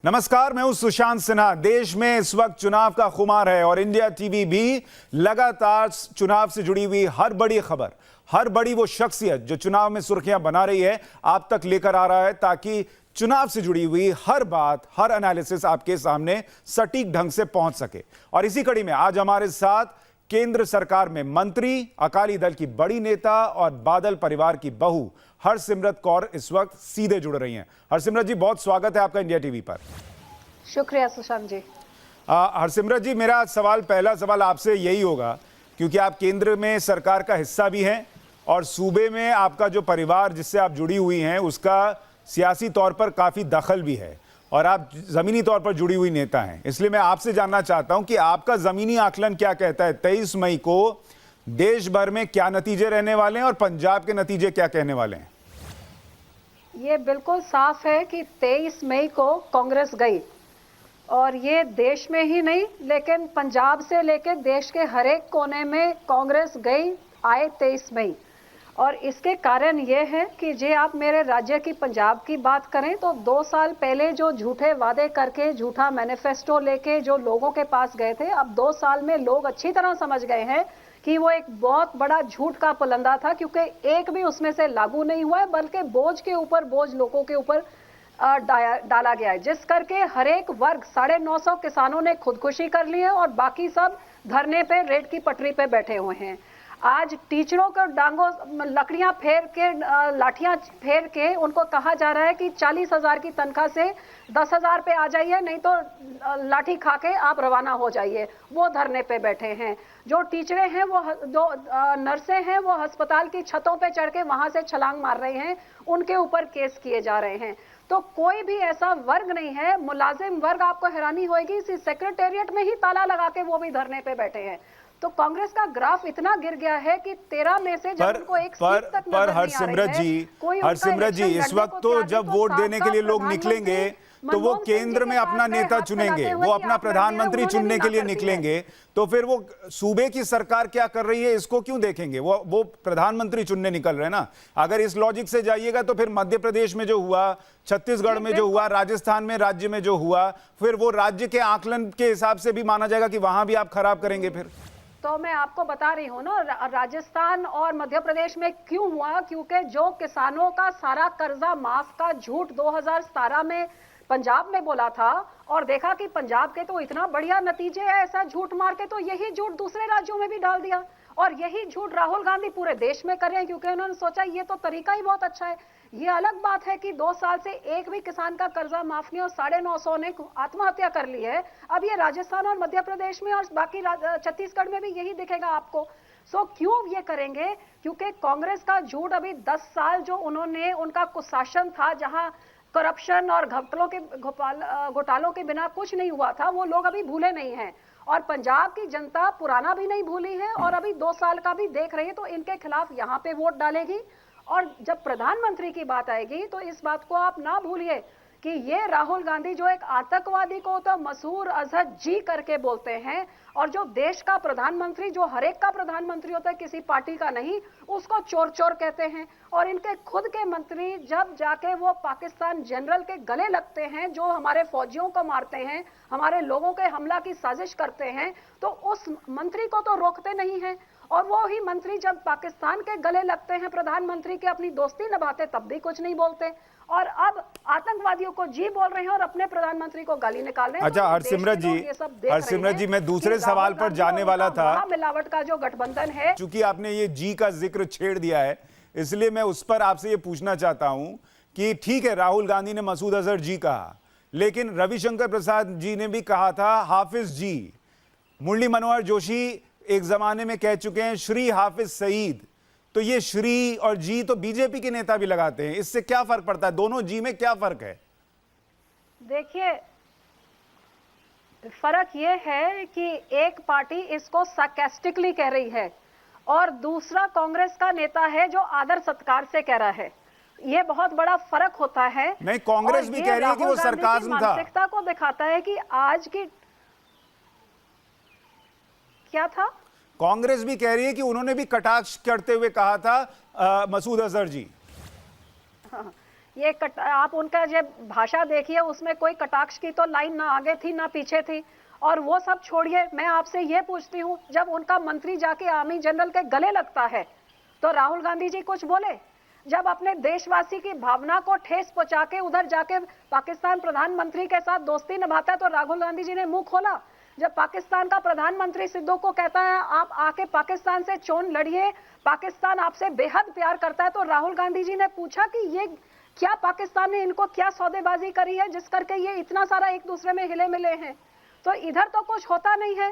नमस्कार, मैं हूं सुशांत सिन्हा। देश में इस वक्त चुनाव का खुमार है और इंडिया टीवी भी लगातार चुनाव से जुड़ी हुई हर बड़ी खबर, हर बड़ी वो शख्सियत जो चुनाव में सुर्खियां बना रही है, आप तक लेकर आ रहा है ताकि चुनाव से जुड़ी हुई हर बात, हर एनालिसिस आपके सामने सटीक ढंग से पहुंच सके। और इसी कड़ी में आज हमारे साथ केंद्र सरकार में मंत्री, अकाली दल की बड़ी नेता और बादल परिवार की बहू हरसिमरत कौर इस वक्त सीधे जुड़ रही हैं। हरसिमरत जी, बहुत स्वागत है आपका इंडिया टीवी पर। शुक्रिया सुशांत जी। हरसिमरत जी, मेरा पहला सवाल आपसे यही होगा, क्योंकि आप केंद्र में सरकार का हिस्सा भी हैं और सूबे में आपका जो परिवार जिससे आप जुड़ी हुई हैं उसका सियासी तौर पर काफ़ी दखल भी है और आप ज़मीनी तौर पर जुड़ी हुई नेता हैं। इसलिए मैं आपसे जानना चाहता हूं कि आपका ज़मीनी आकलन क्या कहता है, 23 मई को देश भर में क्या नतीजे रहने वाले हैं और पंजाब के नतीजे क्या कहने वाले हैं? ये बिल्कुल साफ है कि 23 मई को कांग्रेस गई और ये देश में ही नहीं लेकिन पंजाब से लेकर देश के हर एक कोने में कांग्रेस गई आए 23 मई। और इसके कारण ये है कि जे आप मेरे राज्य की पंजाब की बात करें तो 2 साल पहले जो झूठे वादे करके झूठा मैनिफेस्टो लेके जो लोगों के पास गए थे, अब 2 साल में लोग अच्छी तरह समझ गए हैं कि वो एक बहुत बड़ा झूठ का पुलंदा था, क्योंकि एक भी उसमें से लागू नहीं हुआ है, बल्कि बोझ के ऊपर बोझ लोगों के ऊपर डाला गया है, जिस करके हर एक वर्ग 950 किसानों ने खुदकुशी कर ली है और बाकी सब धरने पे रेत की पटरी पे बैठे हुए हैं। आज टीचरों को डांगों लकड़ियां फेर के लाठियां फेर के उनको कहा जा रहा है कि 40,000 की तनख्वाह से 10,000 पे आ जाइए, नहीं तो लाठी खा के आप रवाना हो जाइए। वो धरने पे बैठे हैं। जो टीचरें हैं, वो जो नर्सें हैं, वो अस्पताल की छतों पे चढ़ के वहां से छलांग मार रहे हैं, उनके ऊपर केस किए जा रहे हैं। तो कोई भी ऐसा वर्ग नहीं है, मुलाजिम वर्ग, आपको हैरानी होगी, इसी सेक्रेटेरिएट में ही ताला लगा के वो भी धरने पे बैठे हैं। तो कांग्रेस का ग्राफ इतना गिर गया है कि 13 में से जब उनको एक सीट तक नजर नहीं आ रही है। हरसिमरत जी, इस वक्त तो जब वोट देने के लिए लोग निकलेंगे तो वो केंद्र में अपना नेता चुनेंगे, वो अपना प्रधानमंत्री चुनने के लिए निकलेंगे, तो फिर वो सूबे की सरकार क्या कर रही है इसको क्यों देखेंगे? वो प्रधानमंत्री चुनने निकल रहे हैं ना। अगर इस लॉजिक से जाइएगा तो फिर मध्य प्रदेश में जो हुआ, छत्तीसगढ़ में जो हुआ, राजस्थान में राज्य में जो हुआ, फिर वो राज्य के आकलन के हिसाब से भी माना जाएगा कि वहां भी आप खराब करेंगे फिर। तो मैं आपको बता रही हूँ ना, राजस्थान और मध्य प्रदेश में क्यों हुआ, क्योंकि जो किसानों का सारा कर्जा माफ का झूठ 2017 में पंजाब में बोला था और देखा कि पंजाब के तो इतना बढ़िया नतीजे है ऐसा झूठ मार के, तो यही झूठ दूसरे राज्यों में भी डाल दिया और यही झूठ राहुल गांधी पूरे देश में कर रहे हैं, क्योंकि उन्होंने सोचा ये तो तरीका ही बहुत अच्छा है। ये अलग बात है कि 2 साल से एक भी किसान का कर्जा माफ नहीं और 950 ने आत्महत्या कर ली है। अब ये राजस्थान और मध्य प्रदेश में और बाकी छत्तीसगढ़ में भी यही दिखेगा आपको। क्यों ये करेंगे? क्योंकि कांग्रेस का झूठ अभी 10 साल जो उन्होंने उनका कुशासन था, जहां करप्शन और घोटालों के बिना कुछ नहीं हुआ था, वो लोग अभी भूले नहीं हैं। और पंजाब की जनता पुराना भी नहीं भूली है और अभी 2 साल का भी देख रही है, तो इनके खिलाफ यहाँ पे वोट डालेगी। और जब प्रधानमंत्री की बात आएगी तो इस बात को आप ना भूलिए कि ये राहुल गांधी जो एक आतंकवादी को तो मसूद अजहर जी करके बोलते हैं, और जो देश का प्रधानमंत्री, जो हर एक का प्रधानमंत्री होता है, किसी पार्टी का नहीं, उसको चोर चोर कहते हैं। और इनके खुद के मंत्री जब जाके वो पाकिस्तान जनरल के गले लगते हैं, जो हमारे फौजियों को मारते हैं, हमारे लोगों के हमला की साजिश करते हैं, तो उस मंत्री को तो रोकते नहीं हैं। और वो ही मंत्री जब पाकिस्तान के गले लगते हैं, प्रधानमंत्री के अपनी दोस्ती निभाते, तब भी कुछ नहीं बोलते। और अब आतंकवादियों को जी बोल रहे हैं और अपने प्रधानमंत्री को गाली निकाल रहे हैं। अच्छा हरसिमरत जी, मैं दूसरे सवाल पर जाने वाला था। मिलावट का जो गठबंधन है, चूंकि आपने ये जी का जिक्र छेड़ दिया है, इसलिए मैं उस पर आपसे ये पूछना चाहता हूं कि ठीक है, राहुल गांधी ने मसूद अजहर जी कहा, लेकिन रविशंकर प्रसाद जी ने भी कहा था हाफिज जी। मुरली मनोहर जोशी एक जमाने में कह चुके हैं श्री हाफिज सईद। तो ये श्री और जी तो बीजेपी के नेता भी लगाते हैं, इससे क्या फर्क पड़ता है? दोनों जी में क्या फर्क है? देखिए, फर्क ये है कि एक पार्टी इसको सार्कास्टिकली कह रही है और दूसरा कांग्रेस का नेता है जो आदर सत्कार से कह रहा है। ये बहुत बड़ा फर्क होता है। नहीं, कांग्रेस भी कह रही है कि वो सरकाज़्म था। मानसिकता को दिखाता है कि आज की क्या था। कांग्रेस भी कह रही है कि उन्होंने भी कटाक्ष करते हुए कहा था मसूद अजहर जी। हाँ, आप उनका जो भाषा देखिए, उसमें कोई कटाक्ष की तो लाइन ना आगे थी ना पीछे थी। और वो सब छोड़िए, मैं आपसे ये पूछती हूँ, जब उनका मंत्री जाके आर्मी जनरल के गले लगता है तो राहुल गांधी जी कुछ बोले? जब अपने देशवासी की भावना को ठेस पहुंचा के उधर जाके पाकिस्तान प्रधानमंत्री के साथ दोस्ती निभाता है तो राहुल गांधी जी ने मुंह खोला? जब पाकिस्तान का प्रधानमंत्री सिद्धू को कहता है आप आके पाकिस्तान से चोन लड़िए, पाकिस्तान आपसे बेहद प्यार करता है, तो राहुल गांधी जी ने पूछा कि ये क्या पाकिस्तान ने इनको क्या सौदेबाजी करी है जिस करके ये इतना सारा एक दूसरे में हिले मिले हैं? तो इधर तो कुछ होता नहीं है,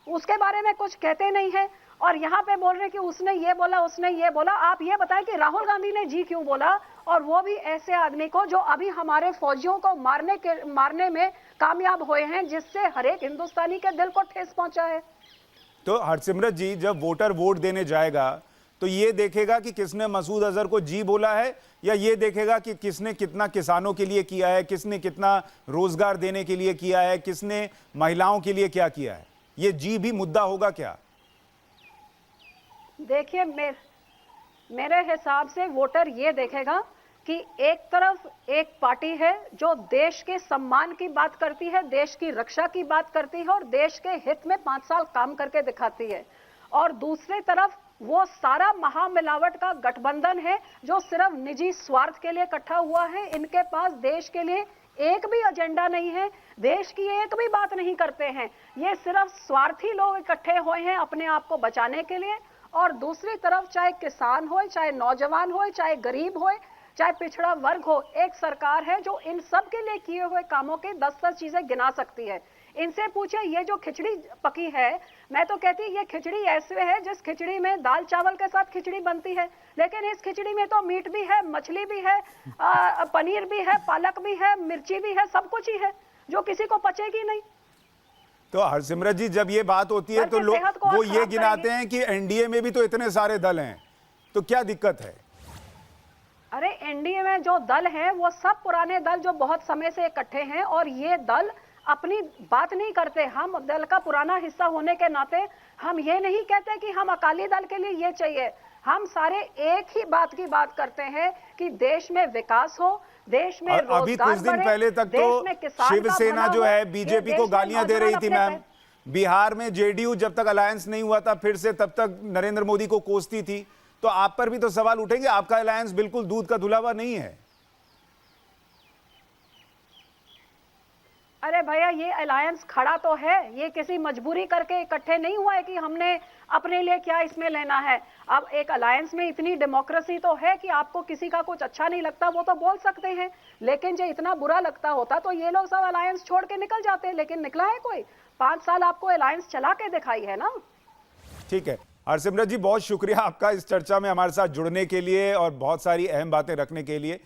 उसके बारे में कुछ कहते नहीं है, और यहाँ पे बोल रहे कि उसने ये बोला उसने ये बोला। आप ये बताएं कि राहुल गांधी ने जी क्यों बोला, और वो भी ऐसे आदमी को जो अभी हमारे फौजियों को मारने में कामयाब हुए हैं, जिससे हर एक हिंदुस्तानी के दिल को ठेस पहुंचा है। तो हरसिमरत जी, जब वोटर वोट देने जाएगा तो ये देखेगा कि किसने मसूद अजहर को जी बोला है, या ये देखेगा कि किसने कितना किसानों के लिए किया है, किसने कितना रोजगार देने के लिए किया है, किसने महिलाओं के लिए क्या किया है? ये जी भी मुद्दा होगा क्या? देखिए, मेरे हिसाब से वोटर ये देखेगा कि एक तरफ एक पार्टी है जो देश के सम्मान की बात करती है, देश की रक्षा की बात करती है और देश के हित में 5 साल काम करके दिखाती है, और दूसरी तरफ वो सारा महामिलावट का गठबंधन है जो सिर्फ निजी स्वार्थ के लिए इकट्ठा हुआ है। इनके पास देश के लिए एक भी एजेंडा नहीं है, देश की एक भी बात नहीं करते हैं। ये सिर्फ स्वार्थी लोग इकट्ठे हुए हैं अपने आप को बचाने के लिए। और दूसरी तरफ चाहे किसान हो, चाहे नौजवान हो, चाहे गरीब हो, चाहे पिछड़ा वर्ग हो, एक सरकार है जो इन सब के लिए किए हुए कामों के 10-10 चीजें गिना सकती है। इनसे पूछे ये जो खिचड़ी पकी है, मैं तो कहती ये खिचड़ी ऐसे है जिस खिचड़ी में दाल चावल के साथ खिचड़ी बनती है, लेकिन इस खिचड़ी में तो मीट भी है, मछली भी है, पनीर भी है, पालक भी है, मिर्ची भी है, सब कुछ ही है जो किसी को पचेगी नहीं। तो हरसिमरत जी, जब ये बात होती है तो लोग वो ये गिनाते हैं कि एनडीए में भी तो इतने सारे दल हैं, तो क्या दिक्कत है? अरे एनडीए में जो दल हैं वो सब पुराने दल जो बहुत समय से इकट्ठे हैं, और ये दल अपनी बात नहीं करते। हम दल का पुराना हिस्सा होने के नाते हम ये नहीं कहते कि हम अकाली दल के लिए ये चाहिए, हम सारे एक ही बात की बात करते हैं कि देश में विकास हो, देश में रोजगार अभी कुछ दिन पहले तक तो शिवसेना जो है बीजेपी को गालियां दे रही थी मैम। बिहार में जेडीयू जब तक अलायंस नहीं हुआ था फिर से तब तक नरेंद्र मोदी को कोसती थी, तो आप पर भी तो सवाल उठेंगे, आपका अलायंस बिल्कुल दूध का धुलावा नहीं है। अरे भैया, ये अलायंस खड़ा तो है, ये किसी मजबूरी करके इकट्ठे नहीं हुआ है कि हमने अपने लिए क्या इसमें लेना है। अब एक अलायंस में इतनी डेमोक्रेसी तो है कि आपको किसी का कुछ अच्छा नहीं लगता वो तो बोल सकते हैं, लेकिन जो इतना बुरा लगता होता तो ये लोग सब अलायंस छोड़ के निकल जाते, लेकिन निकला है कोई? 5 साल आपको अलायंस चला के दिखाई है ना। ठीक है हरसिमरत जी, बहुत शुक्रिया आपका इस चर्चा में हमारे साथ जुड़ने के लिए और बहुत सारी अहम बातें रखने के लिए।